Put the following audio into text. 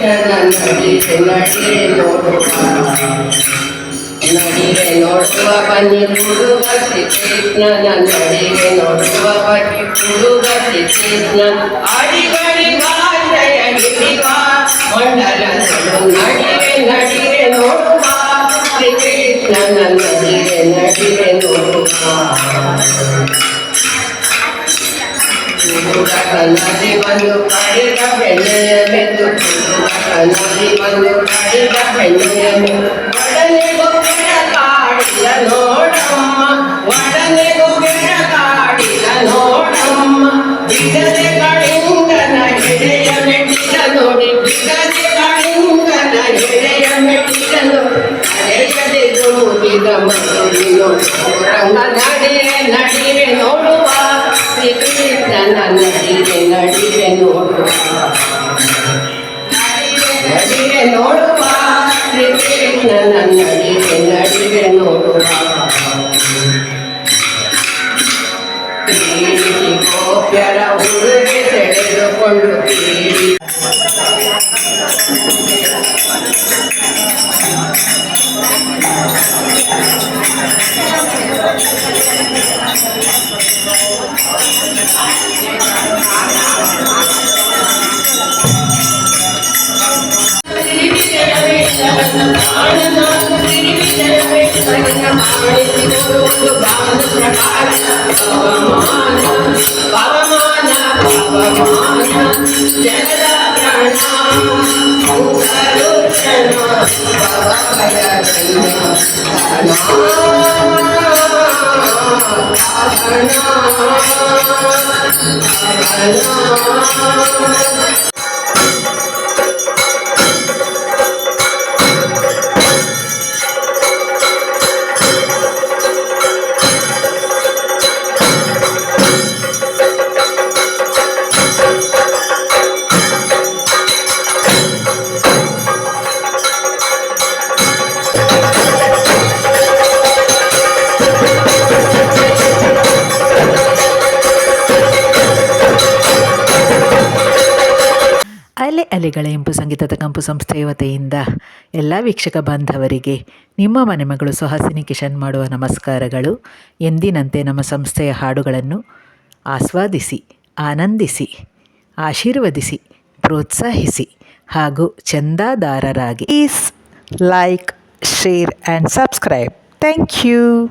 ನಡಿರೆ ನಡಿರೆ ನೋಡುವ ನಡಿರೆ ನೋಡುವ ಬನ್ನಿ ಹುಡುಗ ಶ್ರೀಕೃಷ್ಣನ ನಡಿರೆ ನೋಡುವ ಬನ್ನಿ ಹುಡುಗ ಶ್ರೀಕೃಷ್ಣ ಅಡಿಗಡಿ ಬಾಜಯ ಹಿಡಿವ ಮಂಡಲಗಳು ನಡಿರೆ ನಡಿರೆ ನೋಡುವ ಶ್ರೀಕೃಷ್ಣನ ನಡಿರೆ ನಡಿರೆ ನೋಡುವ ನದಿ ಬಂದು ಕಡಿದ ಬೆಣ್ಣೆಯ ಮೆದ್ದು ನದಿ ಬಂದು ಕಡಿದ ಬೆಣ್ಣೆಯ ಮೆದ್ದು ಒಡನೆ ಗೊಬ್ಬರ ಕಾಡಿದ ನೋಡಮ್ಮ ಒಡನೆ ಗೊಬ್ಬರ ಕಾಡಿದ ನೋಡಮ್ಮ ಬಿಡದೆ ಕಳಿಂಗನ ಎಡೆಯ ಮೆಟ್ಟಿದ ನೋಡಿ ಬಿಡದೆ ಕಳಿಂಗನ ಎಡೆಯ ಮೆಟ್ಟಿದ ನೋಡಿ ನಡೆಯದೆ ದುಡಿದ ಮಧುರಿನೋ ರಂಗ ನಡಿರೆ ನಡಿರೆ ನೋಡುವ ಶ್ರೀಕೃಷ್ಣನ ನಡಿರೆ ನಡಿರೆ ನೋಡುವ ನಡಿರೆ ನೋಡುವ ಶ್ರೀಕೃಷ್ಣನ ನಡಿರೆ ನಡಿರೆ ನೋಡುವ ಕ್ರೀಡಿ ಗೋಪ್ಯರ ಹುಡುಗೆ ಸೆಳೆದುಕೊಂಡು ಕ್ರೀಡಿ ಅಲೆಗಳ ಇಂಪು ಸಂಗೀತದ ಕಂಪು ಸಂಸ್ಥೆಯ ವತಿಯಿಂದ ಎಲ್ಲ ವೀಕ್ಷಕ ಬಾಂಧವರಿಗೆ ನಿಮ್ಮ ಮನೆ ಮಗಳು ಸುಹಾಸಿನಿ ಕಿಶನ್ ಮಾಡುವ ನಮಸ್ಕಾರಗಳು. ಎಂದಿನಂತೆ ನಮ್ಮ ಸಂಸ್ಥೆಯ ಹಾಡುಗಳನ್ನು ಆಸ್ವಾದಿಸಿ, ಆನಂದಿಸಿ, ಆಶೀರ್ವದಿಸಿ, ಪ್ರೋತ್ಸಾಹಿಸಿ ಹಾಗೂ ಚಂದಾದಾರರಾಗಿ please like, share and subscribe. Thank you.